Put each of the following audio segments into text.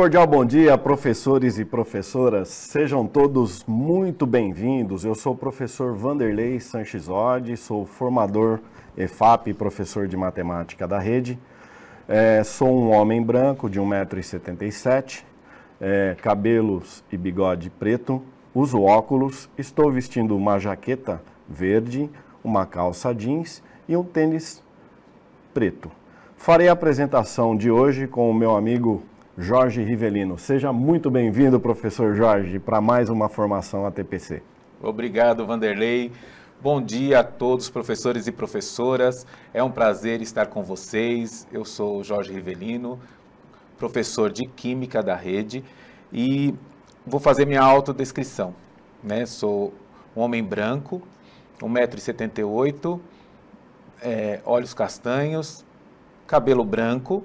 cordial bom dia, professores e professoras. Sejam todos muito bem-vindos. Eu sou o professor Vanderlei Sanches Oddi, sou formador EFAP e professor de matemática da rede. Sou um homem branco de 1,77 m, cabelos e bigode preto, uso óculos, estou vestindo uma jaqueta verde, uma calça jeans e um tênis preto. Farei a apresentação de hoje com o meu amigo Jorge Rivelino. Seja muito bem-vindo, professor Jorge, para mais uma formação ATPC. Obrigado, Vanderlei. Bom dia a todos, professores e professoras. É um prazer estar com vocês. Eu sou Jorge Rivelino, professor de Química da rede e vou fazer minha autodescrição. Sou um homem branco, 1,78 m, olhos castanhos, cabelo branco.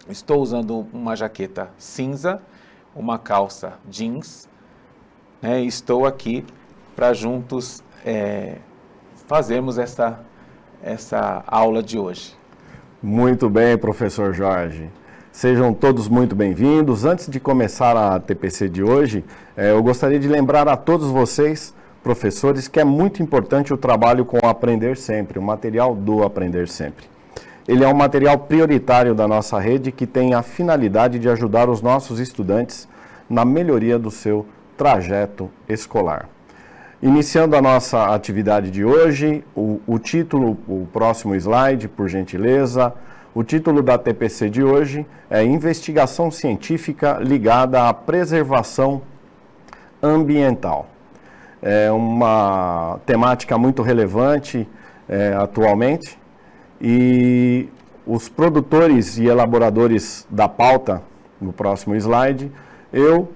Estou usando uma jaqueta cinza, uma calça jeans, e estou aqui para juntos fazermos essa aula de hoje. Muito bem, professor Jorge. Sejam todos muito bem-vindos. Antes de começar a TPC de hoje, eu gostaria de lembrar a todos vocês, professores, que é muito importante o trabalho com o Aprender Sempre, o material do Aprender Sempre. Ele é um material prioritário da nossa rede que tem a finalidade de ajudar os nossos estudantes na melhoria do seu trajeto escolar. Iniciando a nossa atividade de hoje, o título, o próximo slide, por gentileza. O título da TPC de hoje é Investigação Científica ligada à Preservação Ambiental. É uma temática muito relevante atualmente. E os produtores e elaboradores da pauta, no próximo slide, eu,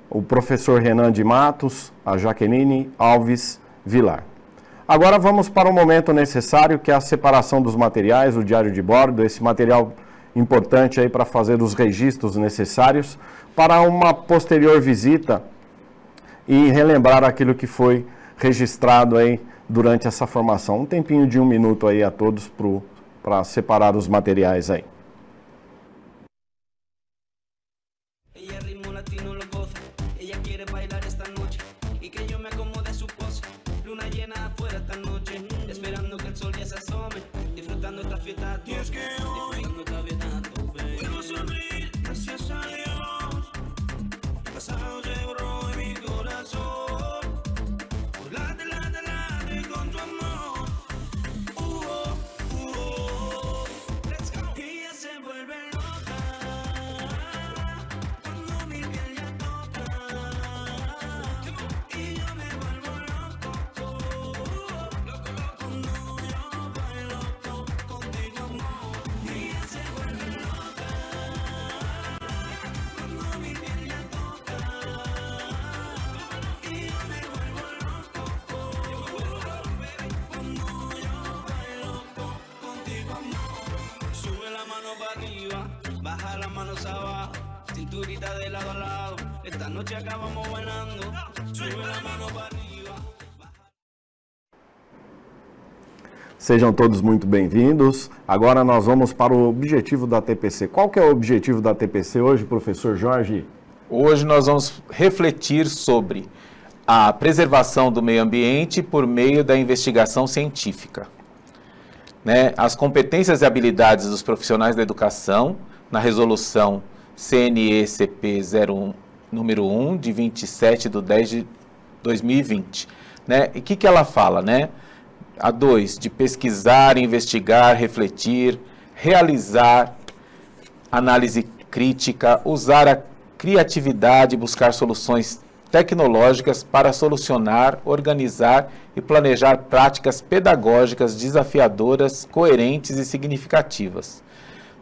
o professor Renan de Matos, a Jaqueline Alves Vilar. Agora vamos para o momento necessário, que é a separação dos materiais, o diário de bordo, esse material importante aí para fazer os registros necessários para uma posterior visita e relembrar aquilo que foi registrado aí durante essa formação. Um tempinho de 1 minuto aí a todos para separar os materiais aí. Baja las manos abajo, cinturita de lado a lado. Esta noche acabamos bailando. Sube la mano para arriba. Sejam todos muito bem-vindos. Agora nós vamos para o objetivo da TPC. Qual que é o objetivo da TPC hoje, professor Jorge? Hoje nós vamos refletir sobre a preservação do meio ambiente por meio da investigação científica. As competências e habilidades dos profissionais da educação na resolução CNE-CP 01, número 1, de 27/10/2020. E o que ela fala? A 2, de pesquisar, investigar, refletir, realizar análise crítica, usar a criatividade e buscar soluções tecnológicas para solucionar, organizar e planejar práticas pedagógicas desafiadoras, coerentes e significativas.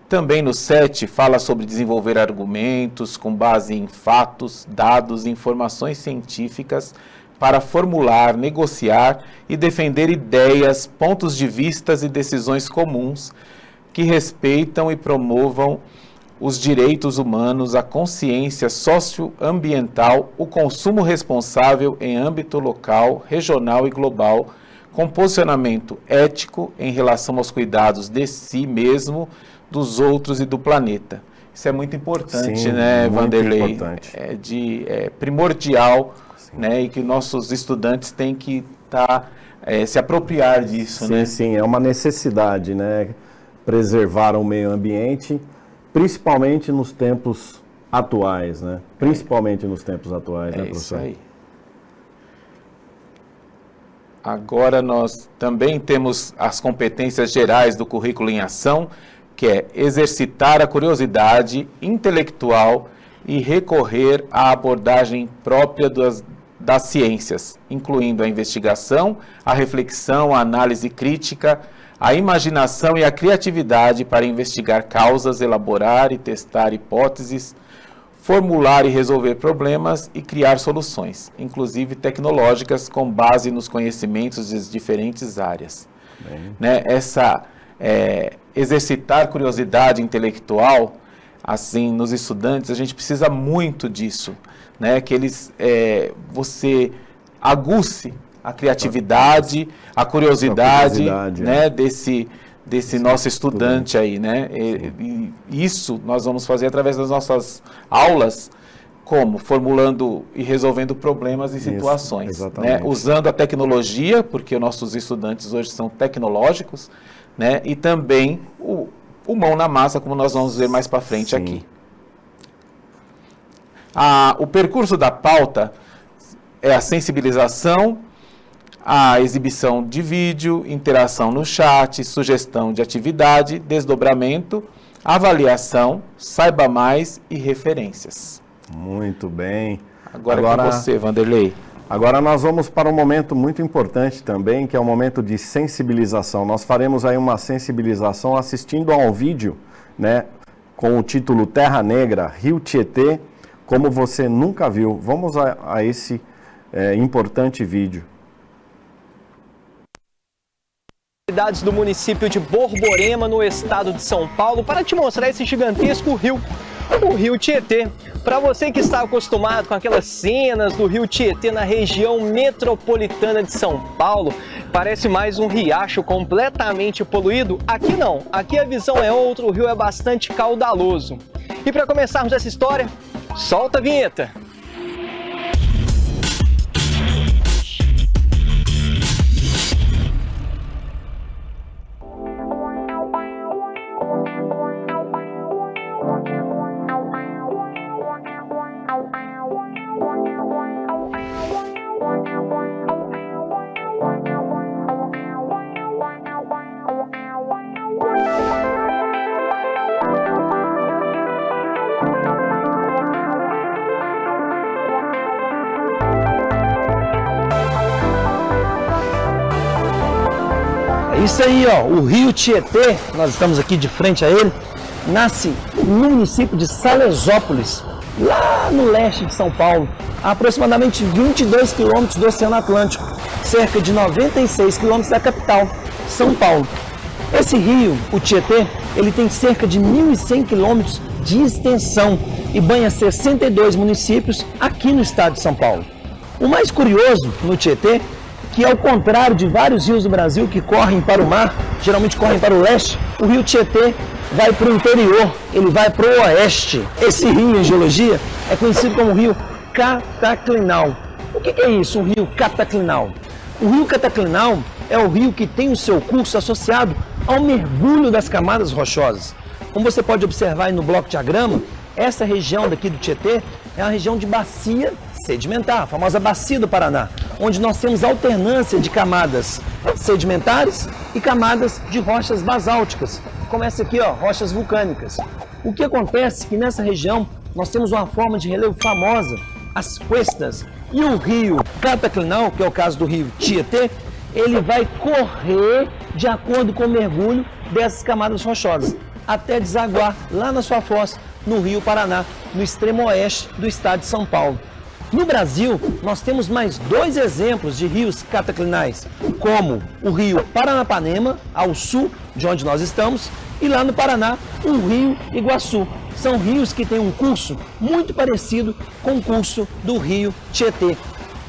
Também no 7 fala sobre desenvolver argumentos com base em fatos, dados e informações científicas para formular, negociar e defender ideias, pontos de vista e decisões comuns que respeitam e promovam os direitos humanos, a consciência socioambiental, o consumo responsável em âmbito local, regional e global, com posicionamento ético em relação aos cuidados de si mesmo, dos outros e do planeta, Isso é muito importante, Sim, né, muito Vanderlei? importante. É primordial, né, e que nossos estudantes têm que se apropriar disso, Sim, né? sim, é uma necessidade, né? Preservar o meio ambiente, principalmente nos tempos atuais, né? Principalmente nos tempos atuais, né, É isso professor? aí. Agora nós também temos as competências gerais do currículo em ação, que é exercitar a curiosidade intelectual e recorrer à abordagem própria das ciências, incluindo a investigação, a reflexão, a análise crítica, a imaginação e a criatividade para investigar causas, elaborar e testar hipóteses, formular e resolver problemas e criar soluções, inclusive tecnológicas, com base nos conhecimentos das diferentes áreas. Né? Exercitar curiosidade intelectual, assim, nos estudantes, a gente precisa muito disso, né? Que você aguce a criatividade, a curiosidade, né? Desse nosso estudante aí, né? E isso nós vamos fazer através das nossas aulas, como? Formulando e resolvendo problemas e situações, né? Usando a tecnologia, porque os nossos estudantes hoje são tecnológicos, né? E também o mão na massa, como nós vamos ver mais para frente aqui. O percurso da pauta é a sensibilização, a exibição de vídeo, interação no chat, sugestão de atividade, desdobramento, avaliação, saiba mais e referências. Muito bem. Agora com você, Vanderlei. Agora nós vamos para um momento muito importante também, que é o momento de sensibilização. Nós faremos aí uma sensibilização assistindo a um vídeo, né, com o título Terra Negra, Rio Tietê, como você nunca viu. Vamos a esse importante vídeo. Cidades do município de Borborema, no estado de São Paulo, para te mostrar esse gigantesco rio, o Rio Tietê. Para você que está acostumado com aquelas cenas do Rio Tietê na região metropolitana de São Paulo, parece mais um riacho completamente poluído. Aqui não, aqui a visão é outra, o rio é bastante caudaloso. E para começarmos essa história, solta a vinheta! Isso aí, ó, o Rio Tietê, nós estamos aqui de frente a ele, nasce no município de Salesópolis, lá no leste de São Paulo, a aproximadamente 22 quilômetros do Oceano Atlântico, cerca de 96 quilômetros da capital, São Paulo. Esse rio, o Tietê, ele tem cerca de 1.100 quilômetros de extensão e banha 62 municípios aqui no estado de São Paulo. O mais curioso no Tietê, que ao contrário de vários rios do Brasil que correm para o mar, geralmente correm para o leste, o Rio Tietê vai para o interior, ele vai para o oeste. Esse rio em geologia é conhecido como rio cataclinal. O que é isso, um rio cataclinal? O rio cataclinal é o rio que tem o seu curso associado ao mergulho das camadas rochosas. Como você pode observar aí no bloco diagrama, essa região daqui do Tietê é a região de bacia sedimentar, a famosa bacia do Paraná, onde nós temos alternância de camadas sedimentares e camadas de rochas basálticas, como essa aqui, ó, rochas vulcânicas. O que acontece é que nessa região nós temos uma forma de relevo famosa, as cuestas, e o rio cataclinal, que é o caso do rio Tietê, ele vai correr de acordo com o mergulho dessas camadas rochosas, até desaguar lá na sua foz, no rio Paraná, no extremo oeste do estado de São Paulo. No Brasil, nós temos mais dois exemplos de rios cataclinais, como o rio Paranapanema, ao sul de onde nós estamos, e lá no Paraná, o rio Iguaçu. São rios que têm um curso muito parecido com o curso do rio Tietê.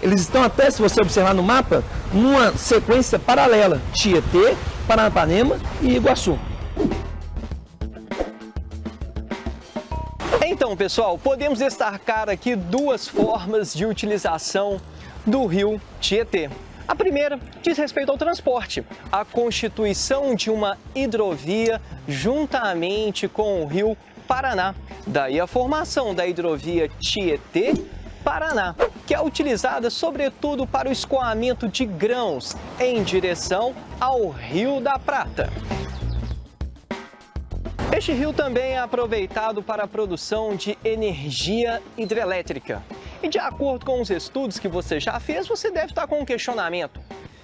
Eles estão até, se você observar no mapa, numa sequência paralela, Tietê, Paranapanema e Iguaçu. Então, pessoal, podemos destacar aqui duas formas de utilização do rio Tietê. A primeira diz respeito ao transporte, a constituição de uma hidrovia juntamente com o rio Paraná. Daí a formação da hidrovia Tietê-Paraná, que é utilizada sobretudo para o escoamento de grãos em direção ao Rio da Prata. Este rio também é aproveitado para a produção de energia hidrelétrica. E de acordo com os estudos que você já fez, você deve estar com um questionamento.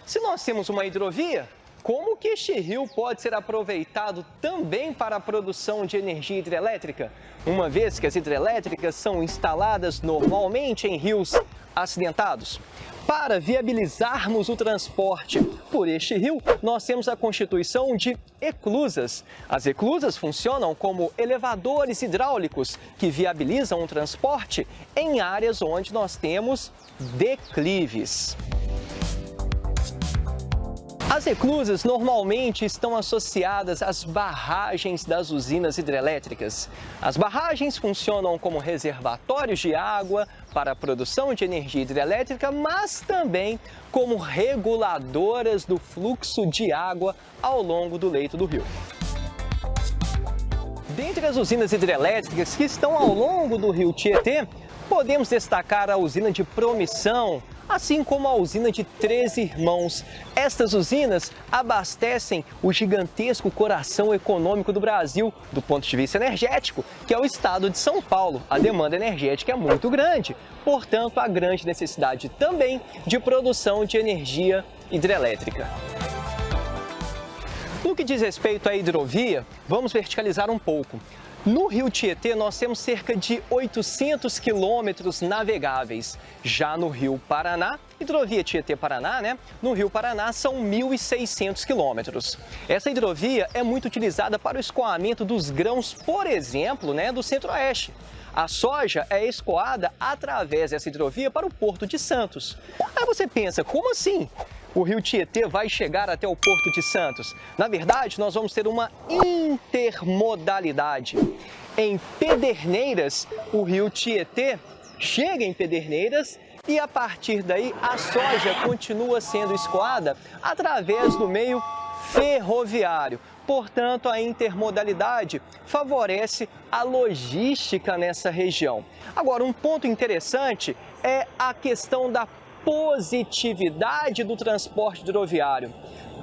Se nós temos uma hidrovia, como que este rio pode ser aproveitado também para a produção de energia hidrelétrica? Uma vez que as hidrelétricas são instaladas normalmente em rios acidentados. Para viabilizarmos o transporte por este rio, nós temos a constituição de eclusas. As eclusas funcionam como elevadores hidráulicos que viabilizam o transporte em áreas onde nós temos declives. As eclusas normalmente estão associadas às barragens das usinas hidrelétricas. As barragens funcionam como reservatórios de água para a produção de energia hidrelétrica, mas também como reguladoras do fluxo de água ao longo do leito do rio. Dentre as usinas hidrelétricas que estão ao longo do rio Tietê, podemos destacar a usina de Promissão, assim como a usina de Três Irmãos. Estas usinas abastecem o gigantesco coração econômico do Brasil, do ponto de vista energético, que é o estado de São Paulo. A demanda energética é muito grande, portanto, há grande necessidade também de produção de energia hidrelétrica. No que diz respeito à hidrovia, vamos verticalizar um pouco. No rio Tietê, nós temos cerca de 800 quilômetros navegáveis. Já no rio Paraná, hidrovia Tietê-Paraná, no rio Paraná são 1.600 quilômetros. Essa hidrovia é muito utilizada para o escoamento dos grãos, por exemplo, do Centro-Oeste. A soja é escoada através dessa hidrovia para o Porto de Santos. Aí você pensa, como assim? O rio Tietê vai chegar até o Porto de Santos. Na verdade, nós vamos ter uma intermodalidade. Em Pederneiras, o rio Tietê chega em Pederneiras e a partir daí a soja continua sendo escoada através do meio ferroviário. Portanto, a intermodalidade favorece a logística nessa região. Agora, um ponto interessante é a questão da positividade do transporte hidroviário.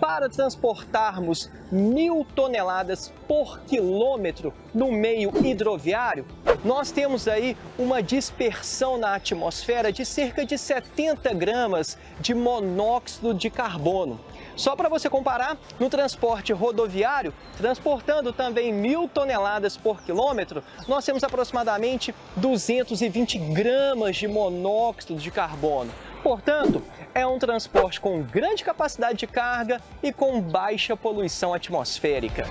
Para transportarmos 1.000 toneladas por quilômetro no meio hidroviário, nós temos aí uma dispersão na atmosfera de cerca de 70 gramas de monóxido de carbono. Só para você comparar, no transporte rodoviário, transportando também 1.000 toneladas por quilômetro, nós temos aproximadamente 220 gramas de monóxido de carbono. Portanto, é um transporte com grande capacidade de carga e com baixa poluição atmosférica.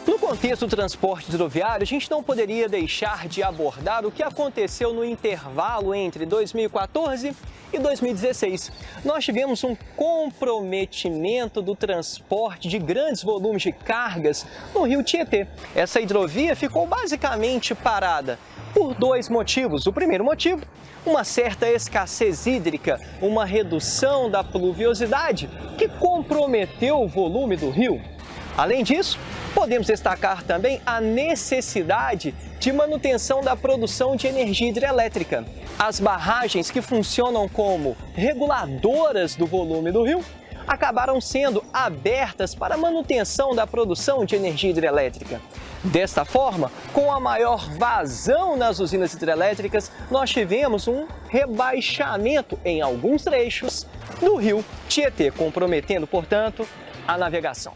No contexto do transporte hidroviário, a gente não poderia deixar de abordar o que aconteceu no intervalo entre 2014 e 2016. Nós tivemos um comprometimento do transporte de grandes volumes de cargas no rio Tietê. Essa hidrovia ficou basicamente parada por dois motivos. O primeiro motivo, uma certa escassez hídrica, uma redução da pluviosidade que comprometeu o volume do rio. Além disso, podemos destacar também a necessidade de manutenção da produção de energia hidrelétrica. As barragens que funcionam como reguladoras do volume do rio acabaram sendo abertas para a manutenção da produção de energia hidrelétrica. Desta forma, com a maior vazão nas usinas hidrelétricas, nós tivemos um rebaixamento em alguns trechos do rio Tietê, comprometendo, portanto, a navegação.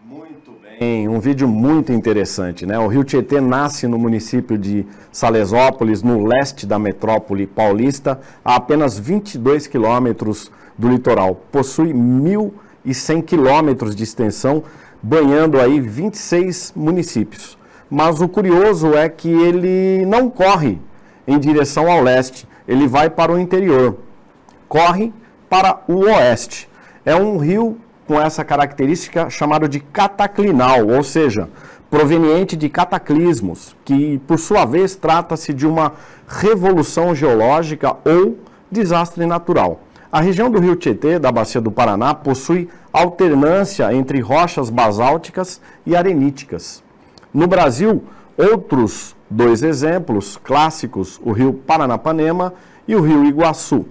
Muito bem, um vídeo muito interessante, né? O rio Tietê nasce no município de Salesópolis, no leste da metrópole paulista, a apenas 22 quilômetros do litoral. Possui 1.100 quilômetros de extensão, banhando aí 26 municípios. Mas o curioso é que ele não corre em direção ao leste, ele vai para o interior, corre para o oeste. É um rio com essa característica chamada de cataclinal, ou seja, proveniente de cataclismos, que por sua vez trata-se de uma revolução geológica ou desastre natural. A região do Rio Tietê, da Bacia do Paraná, possui alternância entre rochas basálticas e areníticas. No Brasil, outros dois exemplos clássicos, o Rio Paranapanema e o Rio Iguaçu.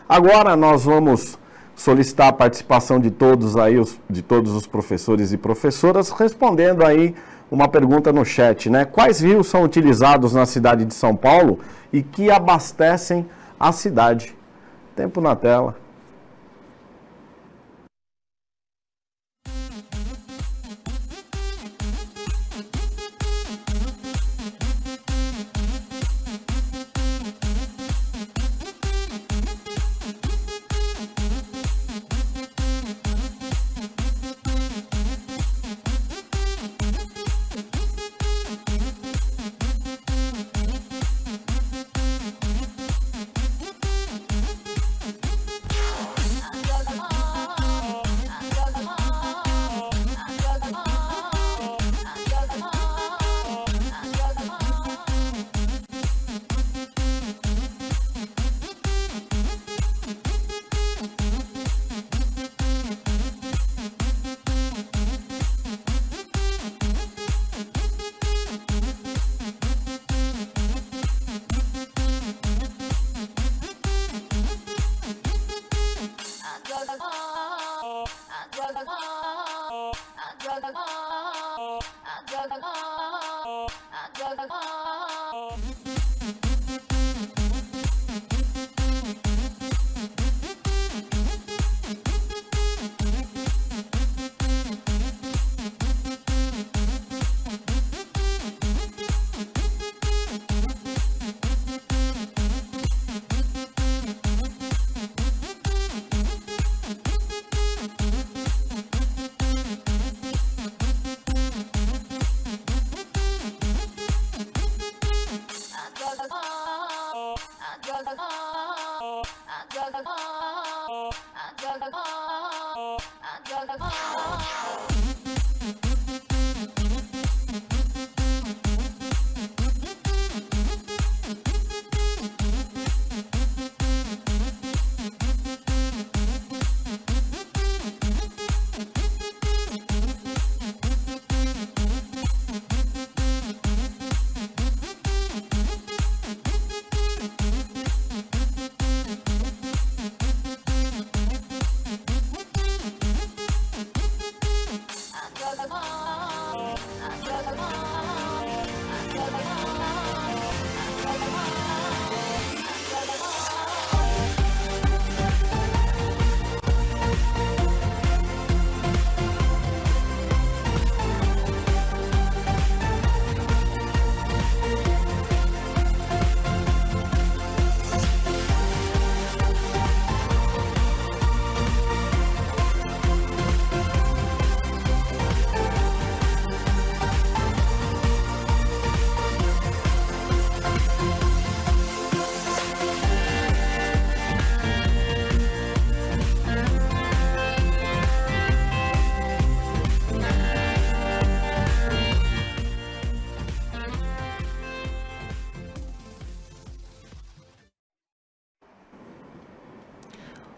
Agora nós vamos solicitar a participação de todos aí, de todos os professores e professoras, respondendo aí uma pergunta no chat, né? Quais rios são utilizados na cidade de São Paulo e que abastecem a cidade? Tempo na tela.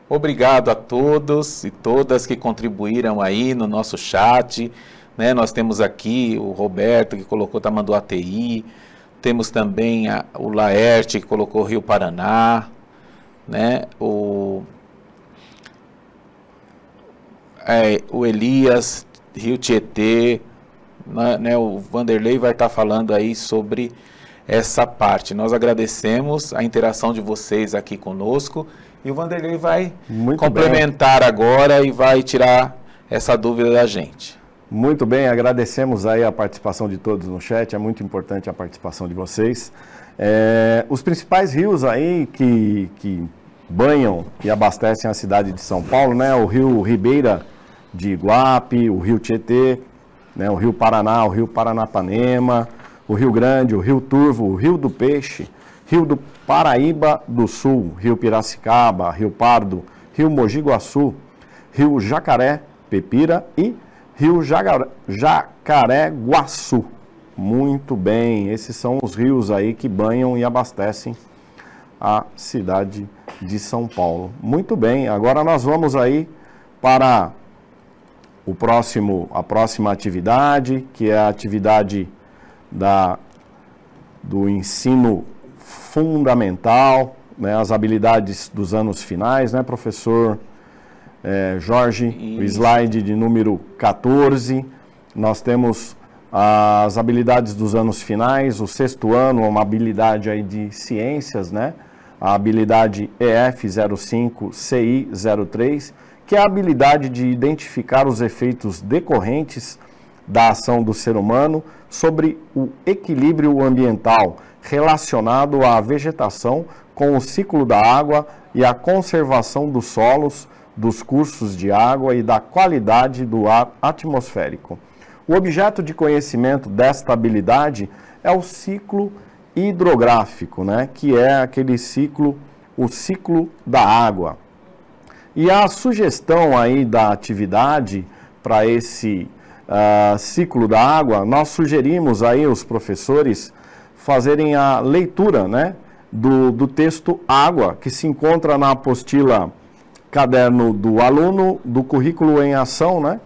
Obrigado a todos e todas que contribuíram aí no nosso chat, né? Nós temos aqui o Roberto, que colocou Tamanduá ATI, temos também o Laerte, que colocou Rio Paraná, né? O Elias, Rio Tietê, né? O Vanderlei vai estar falando aí sobre essa parte. Nós agradecemos a interação de vocês aqui conosco. E o Vanderlei vai complementar agora e vai tirar essa dúvida da gente. Muito bem, agradecemos aí a participação de todos no chat, é muito importante a participação de vocês. Os principais rios aí que banham e abastecem a cidade de São Paulo, né? O Rio Ribeira de Iguape, o Rio Tietê, né? O Rio Paraná, o Rio Paranapanema, o Rio Grande, o Rio Turvo, o Rio do Peixe, Rio do Paraíba do Sul, Rio Piracicaba, Rio Pardo, Rio Mogi Guaçu, Rio Jacaré, Pepira e Rio Jacareguaçu. Muito bem, esses são os rios aí que banham e abastecem a cidade de São Paulo. Muito bem, agora nós vamos aí para a próxima atividade, que é a atividade do ensino fundamental, né, as habilidades dos anos finais, né, professor Jorge? Isso. O slide de número 14, nós temos as habilidades dos anos finais, o sexto ano, uma habilidade aí de ciências, né, a habilidade EF05CI03, que é a habilidade de identificar os efeitos decorrentes da ação do ser humano sobre o equilíbrio ambiental relacionado à vegetação com o ciclo da água e a conservação dos solos, dos cursos de água e da qualidade do ar atmosférico. O objeto de conhecimento desta habilidade é o ciclo hidrográfico, né, que é aquele ciclo, o ciclo da água. E a sugestão aí da atividade para esse ciclo da água, nós sugerimos aí os professores fazerem a leitura, né, do texto Água, que se encontra na apostila Caderno do Aluno do Currículo em Ação, né,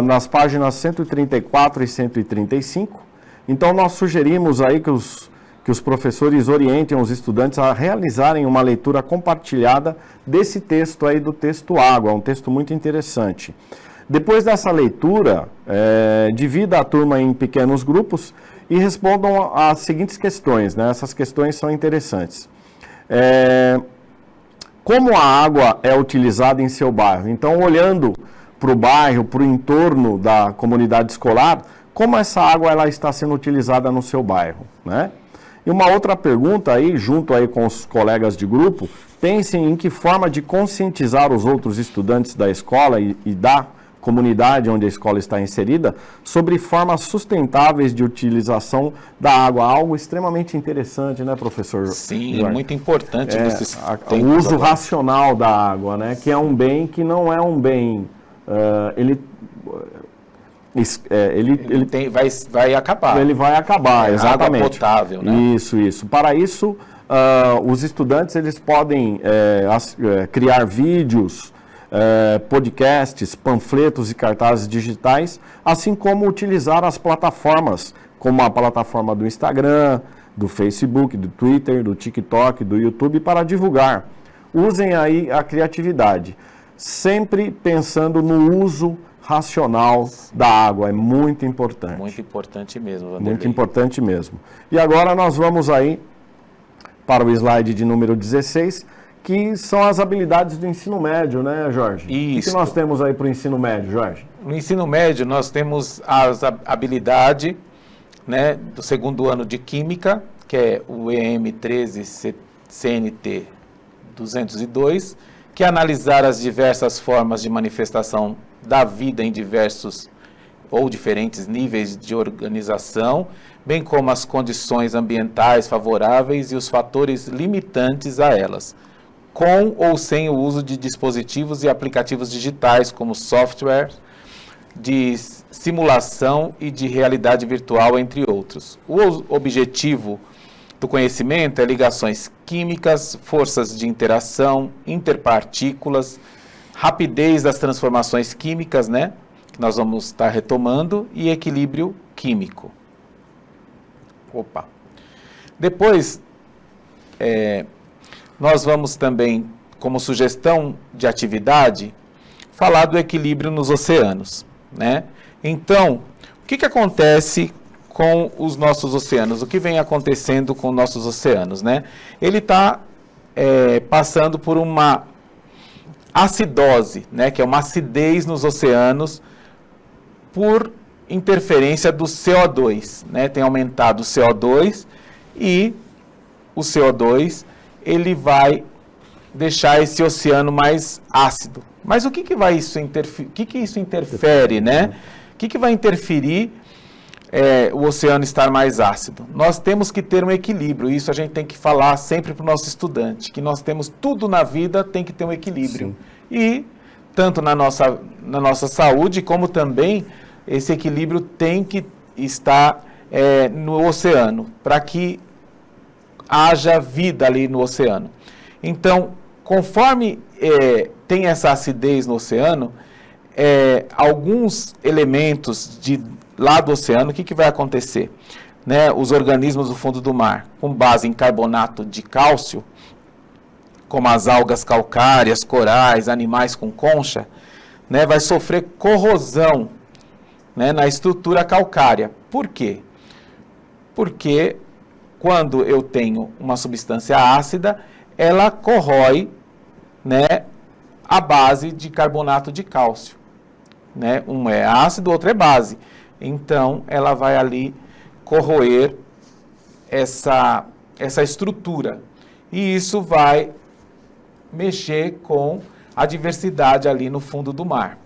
nas páginas 134 e 135. Então nós sugerimos aí que os professores orientem os estudantes a realizarem uma leitura compartilhada desse texto aí, do texto Água, um texto muito interessante. Depois dessa leitura, divida a turma em pequenos grupos e respondam as seguintes questões, né? Essas questões são interessantes. Como a água é utilizada em seu bairro? Então, olhando para o bairro, para o entorno da comunidade escolar, como essa água ela está sendo utilizada no seu bairro, né? E uma outra pergunta aí, junto aí com os colegas de grupo, pensem em que forma de conscientizar os outros estudantes da escola e da comunidade onde a escola está inserida sobre formas sustentáveis de utilização da água. Algo extremamente interessante, né, professor? Sim, Eduardo? Muito importante. O uso racional da água, né, que é um bem que não é um bem... vai acabar. Ele vai acabar, exatamente. Água potável, né? Isso. Para isso, os estudantes eles podem criar vídeos, podcasts, panfletos e cartazes digitais, assim como utilizar as plataformas, como a plataforma do Instagram, do Facebook, do Twitter, do TikTok, do YouTube, para divulgar. Usem aí a criatividade, sempre pensando no uso racional da água, é muito importante. Muito importante mesmo, Vanderlei. Muito importante mesmo. E agora nós vamos aí para o slide de número 16, que são as habilidades do ensino médio, né, Jorge? Isso. O que nós temos aí para o ensino médio, Jorge? No ensino médio, nós temos a habilidade, né, do segundo ano de Química, que é o EM 13 CNT 202, que é analisar as diversas formas de manifestação da vida em diversos ou diferentes níveis de organização, bem como as condições ambientais favoráveis e os fatores limitantes a elas, com ou sem o uso de dispositivos e aplicativos digitais, como software de simulação e de realidade virtual, entre outros. O objetivo do conhecimento é ligações químicas, forças de interação, interpartículas, rapidez das transformações químicas, né, que nós vamos estar retomando, e equilíbrio químico. Depois, nós vamos também, como sugestão de atividade, falar do equilíbrio nos oceanos, né? Então, o que acontece com os nossos oceanos? O que vem acontecendo com nossos oceanos, né? Ele está passando por uma acidose, né? Que é uma acidez nos oceanos por interferência do CO2, né? Tem aumentado o CO2 e o CO2 ele vai deixar esse oceano mais ácido. Mas o que vai isso interferir? O que isso interfere, né? O que vai interferir o oceano estar mais ácido? Nós temos que ter um equilíbrio. Isso a gente tem que falar sempre para o nosso estudante, que nós temos tudo na vida, tem que ter um equilíbrio. Sim. E tanto na nossa saúde, como também esse equilíbrio tem que estar no oceano, para que haja vida ali no oceano. Então, conforme tem essa acidez no oceano, alguns elementos lá do oceano, o que vai acontecer? Né, os organismos do fundo do mar, com base em carbonato de cálcio, como as algas calcárias, corais, animais com concha, né, vai sofrer corrosão, né, na estrutura calcária. Por quê? Porque quando eu tenho uma substância ácida, ela corrói, né, a base de carbonato de cálcio. Né? Um é ácido, outro é base. Então, ela vai ali corroer essa estrutura. E isso vai mexer com a diversidade ali no fundo do mar,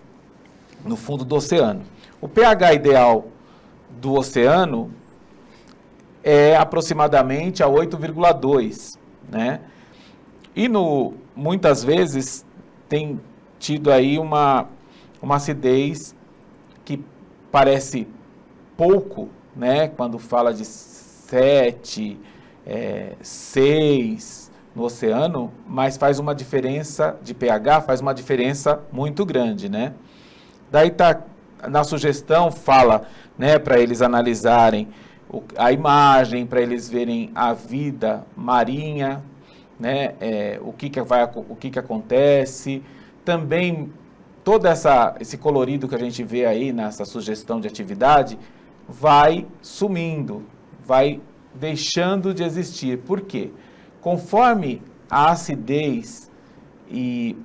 no fundo do oceano. O pH ideal do oceano é aproximadamente a 8,2, né? E muitas vezes tem tido aí uma acidez que parece pouco, né? Quando fala de 7, 6 no oceano, mas faz uma diferença de pH, faz uma diferença muito grande, né? Daí na sugestão fala, né, para eles analisarem a imagem, para eles verem a vida marinha, né, o que acontece, também todo esse colorido que a gente vê aí nessa sugestão de atividade vai sumindo, vai deixando de existir. Por quê? Conforme a acidez e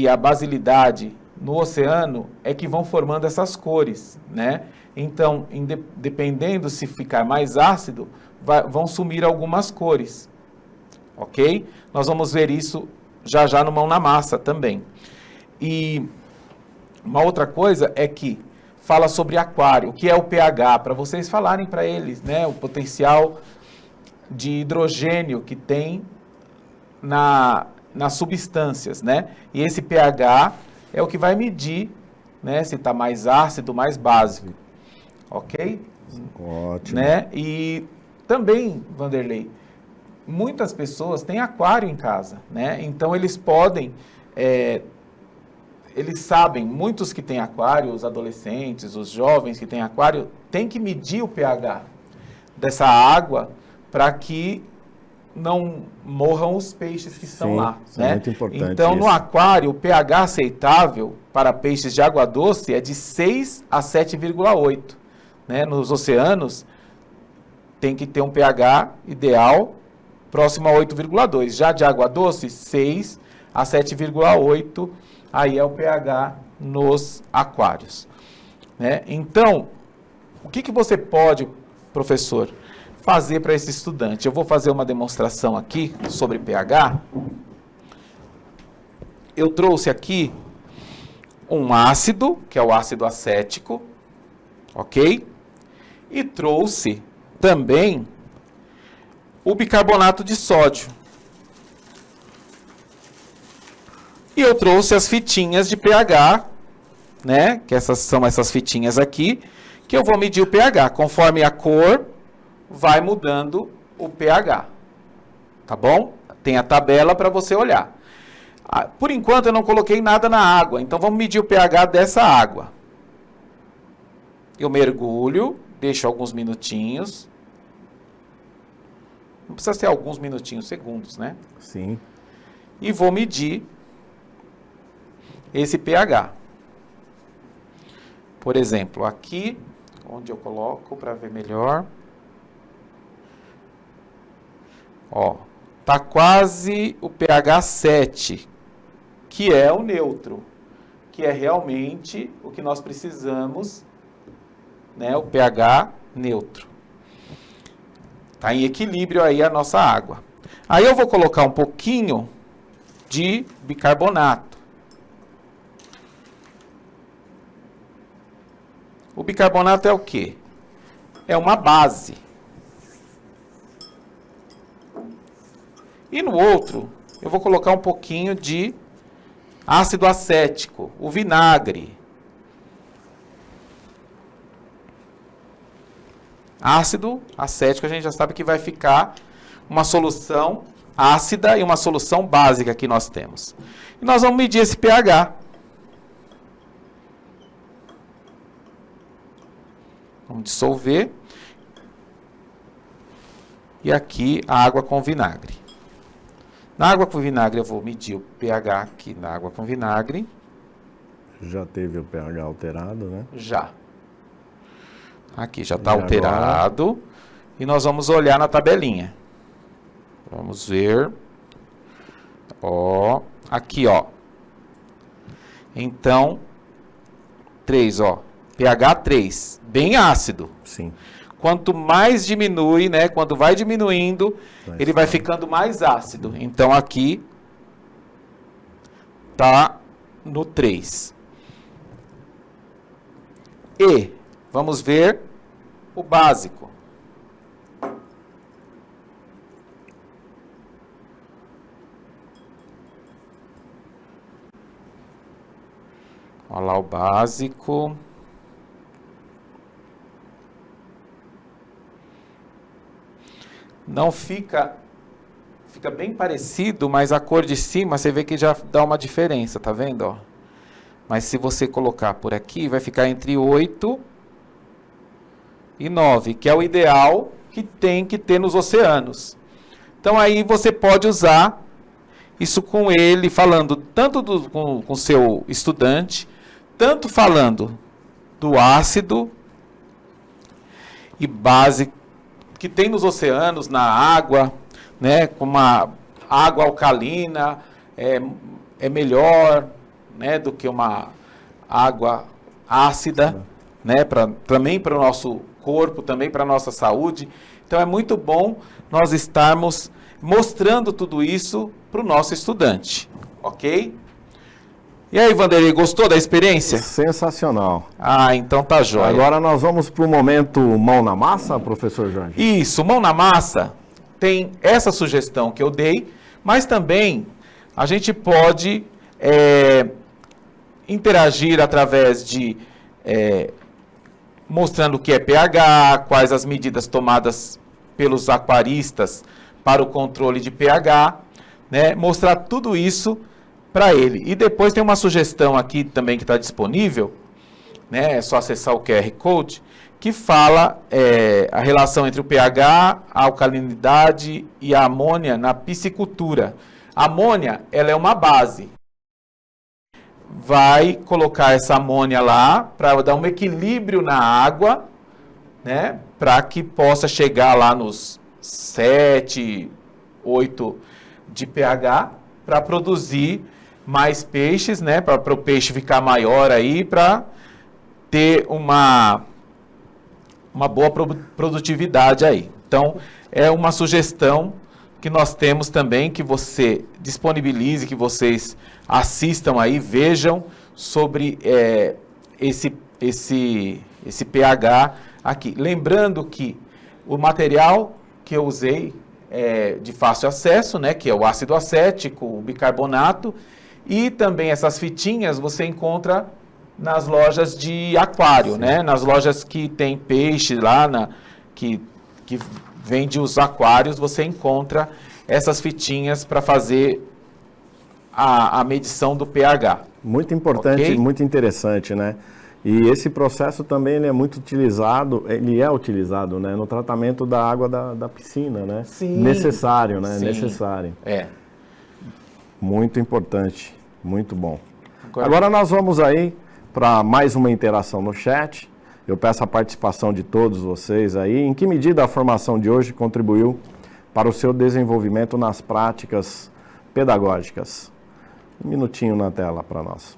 a basilidade no oceano é que vão formando essas cores, né? Então, dependendo se ficar mais ácido, vão sumir algumas cores, ok? Nós vamos ver isso já no Mão na Massa também. E uma outra coisa é que fala sobre aquário, o que é o pH, para vocês falarem para eles, né, o potencial de hidrogênio que tem nas substâncias, né? E esse pH é o que vai medir, né, se está mais ácido, mais básico, ok? Ótimo. Né? E também, Vanderlei, muitas pessoas têm aquário em casa, né? Então eles podem, eles sabem, muitos que têm aquário, os adolescentes, os jovens que têm aquário, têm que medir o pH dessa água para que não morram os peixes que estão lá, né? É muito importante então, isso. no aquário, o pH aceitável para peixes de água doce é de 6 a 7,8. Né? Nos oceanos, tem que ter um pH ideal próximo a 8,2. Já de água doce, 6 a 7,8, aí é o pH nos aquários. Né? Então, o que você pode, professor, fazer para esse estudante? Eu vou fazer uma demonstração aqui sobre pH. Eu trouxe aqui um ácido, que é o ácido acético, ok? E trouxe também o bicarbonato de sódio. E eu trouxe as fitinhas de pH, né? Que são essas fitinhas aqui, que eu vou medir o pH. Conforme a cor, vai mudando o pH. Tá bom? Tem a tabela para você olhar. Por enquanto eu não coloquei nada na água, então vamos medir o pH dessa água. Eu mergulho, deixo alguns minutinhos. Não precisa ser alguns minutinhos, segundos, né? Sim. E vou medir esse pH. Por exemplo, aqui, onde eu coloco para ver melhor. Ó, tá quase o pH 7, que é o neutro, que é realmente o que nós precisamos, né, o pH neutro. Tá em equilíbrio aí a nossa água. Aí eu vou colocar um pouquinho de bicarbonato. O bicarbonato é o quê? É uma base. E no outro, eu vou colocar um pouquinho de Ácido acético, o vinagre. Ácido acético, a gente já sabe que vai ficar uma solução ácida e uma solução básica que nós temos. E nós vamos medir esse pH. Vamos dissolver. E aqui a água com vinagre. Na água com vinagre eu vou medir o pH aqui na água com vinagre. Já teve o pH alterado, né? Já. Aqui já está alterado. E nós vamos olhar na tabelinha. Vamos ver. Ó, aqui, ó. Então, 3, ó. pH 3, bem ácido. Sim. Quanto mais diminui, né? Quando vai diminuindo, ele vai ficando mais ácido. Então, aqui tá no 3. E vamos ver o básico. Olha lá o básico. Não fica bem parecido, mas a cor de cima você vê que já dá uma diferença, tá vendo, ó? Mas se você colocar por aqui, vai ficar entre 8 e 9, que é o ideal que tem que ter nos oceanos. Então aí você pode usar isso com ele, falando tanto com o seu estudante, tanto falando do ácido e base que tem nos oceanos, na água, né, com uma água alcalina, é melhor, né, do que uma água ácida, né, também para o nosso corpo, também para a nossa saúde. Então é muito bom nós estarmos mostrando tudo isso para o nosso estudante, ok? E aí, Vanderlei, gostou da experiência? Sensacional. Ah, então tá jóia. Agora nós vamos para o momento mão na massa, professor Jorge? Isso, mão na massa, tem essa sugestão que eu dei, mas também a gente pode interagir através de mostrando o que é pH, quais as medidas tomadas pelos aquaristas para o controle de pH, né? Mostrar tudo isso para ele. E depois tem uma sugestão aqui também que está disponível, né? É só acessar o QR Code, que fala a relação entre o pH, a alcalinidade e a amônia na piscicultura. A amônia, ela é uma base. Vai colocar essa amônia lá para dar um equilíbrio na água, né? Para que possa chegar lá nos 7, 8 de pH, para produzir mais peixes, né? Para o peixe ficar maior aí, para ter uma boa produtividade aí. Então, é uma sugestão que nós temos também, que você disponibilize, que vocês assistam aí, vejam sobre esse pH aqui. Lembrando que o material que eu usei é de fácil acesso, né, que é o ácido acético, o bicarbonato, e também essas fitinhas você encontra nas lojas de aquário, né, nas lojas que tem peixe lá, que vende os aquários, você encontra essas fitinhas para fazer a medição do pH. Muito importante, Okay? Muito interessante, né? E esse processo também ele é utilizado, né, no tratamento da água da piscina, né? Sim. Necessário, né? Sim. Necessário. É. Muito importante, muito bom. Agora nós vamos aí para mais uma interação no chat. Eu peço a participação de todos vocês aí. Em que medida a formação de hoje contribuiu para o seu desenvolvimento nas práticas pedagógicas? Um minutinho na tela para nós.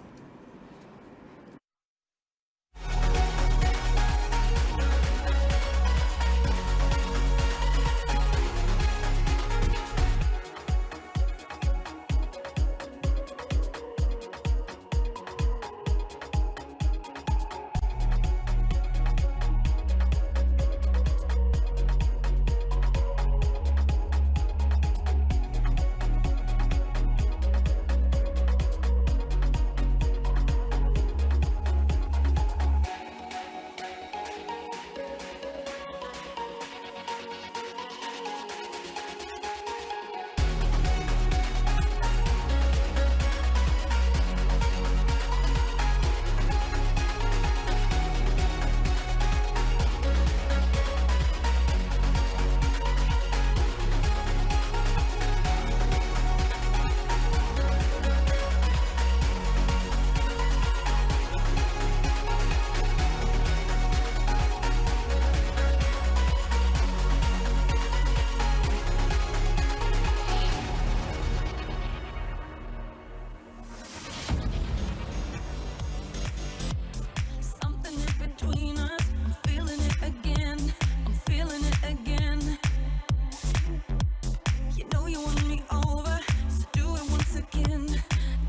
know you want me over, so do it once again,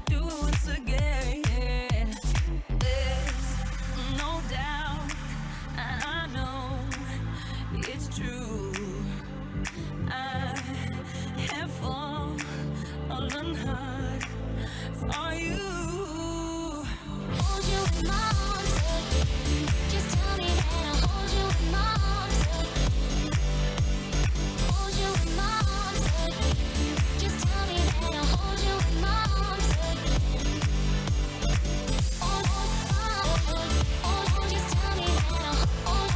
do it once again. There's no doubt, and I know it's true. I have fallen hard for you. Hold you in my arms again. Just tell me that I'll hold you in my arms again. Hold you in my arms again. Just tell me that I'll hold you in my arms again. Just tell me that I'll just tell me that I'll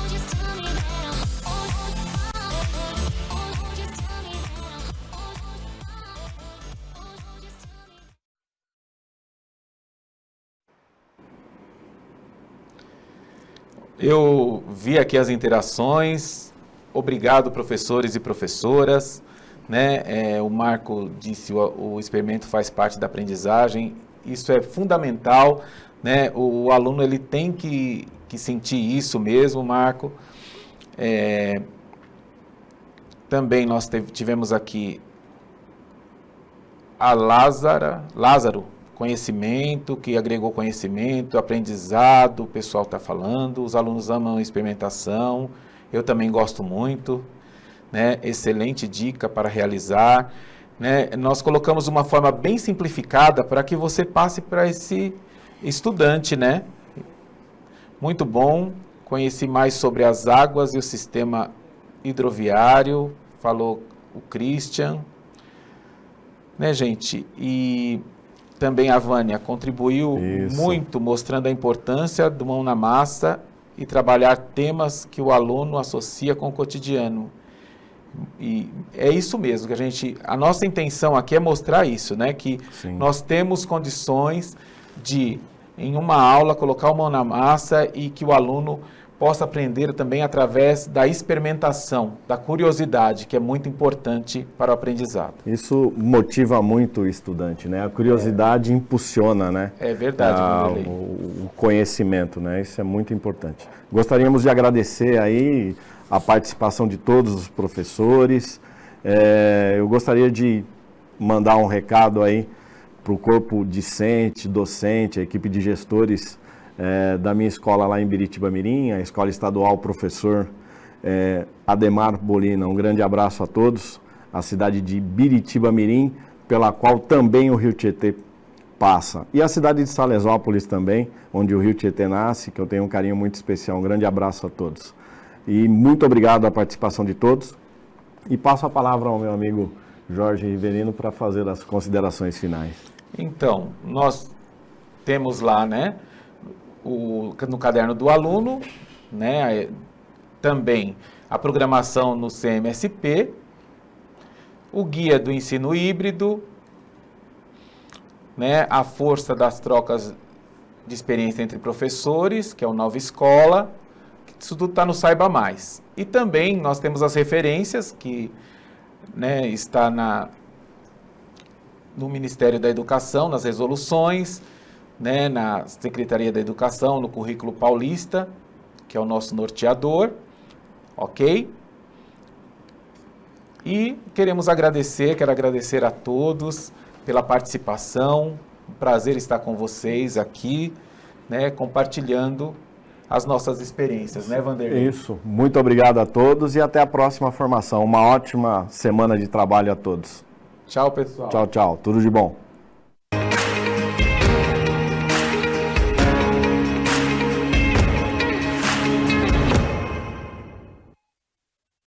just tell me that Eu vi aqui as interações. Obrigado, professores e professoras. Né? O Marco disse o experimento faz parte da aprendizagem. Isso é fundamental. Né? O aluno ele tem que sentir isso mesmo, Marco. Também nós tivemos aqui a Lázaro, conhecimento, que agregou conhecimento, aprendizado, o pessoal está falando, os alunos amam a experimentação, eu também gosto muito, né? Excelente dica para realizar, né? Nós colocamos uma forma bem simplificada para que você passe para esse estudante, né? Muito bom, conheci mais sobre as águas e o sistema hidroviário, falou o Christian, né, gente? E também a Vânia contribuiu muito, mostrando a importância do mão na massa e trabalhar temas que o aluno associa com o cotidiano. E é isso mesmo, que a nossa intenção aqui é mostrar isso, né? Que nós temos condições de, em uma aula, colocar o mão na massa e que o aluno possa aprender também através da experimentação, da curiosidade, que é muito importante para o aprendizado. Isso motiva muito o estudante, né? A curiosidade impulsiona, né? É verdade, o conhecimento, né? Isso é muito importante. Gostaríamos de agradecer aí a participação de todos os professores. Eu gostaria de mandar um recado aí para o corpo discente, docente, a equipe de gestores da minha escola lá em Biritiba-Mirim, a Escola Estadual Professor Ademar Bolina. Um grande abraço a todos, a cidade de Biritiba-Mirim, pela qual também o Rio Tietê passa. E a cidade de Salesópolis também, onde o Rio Tietê nasce, que eu tenho um carinho muito especial. Um grande abraço a todos. E muito obrigado à participação de todos. E passo a palavra ao meu amigo Jorge Riverino para fazer as considerações finais. Então, nós temos lá, né, no caderno do aluno, né, também a programação no CMSP, o guia do ensino híbrido, né, a força das trocas de experiência entre professores, que é o Nova Escola, isso tudo está no Saiba Mais. E também nós temos as referências, que, né, está no Ministério da Educação, nas resoluções, né, na Secretaria da Educação, no Currículo Paulista, que é o nosso norteador, ok? E quero agradecer a todos pela participação, um prazer estar com vocês aqui, né, compartilhando as nossas experiências, né, Vanderlei? Isso, muito obrigado a todos e até a próxima formação. Uma ótima semana de trabalho a todos. Tchau, pessoal. Tchau, tchau. Tudo de bom.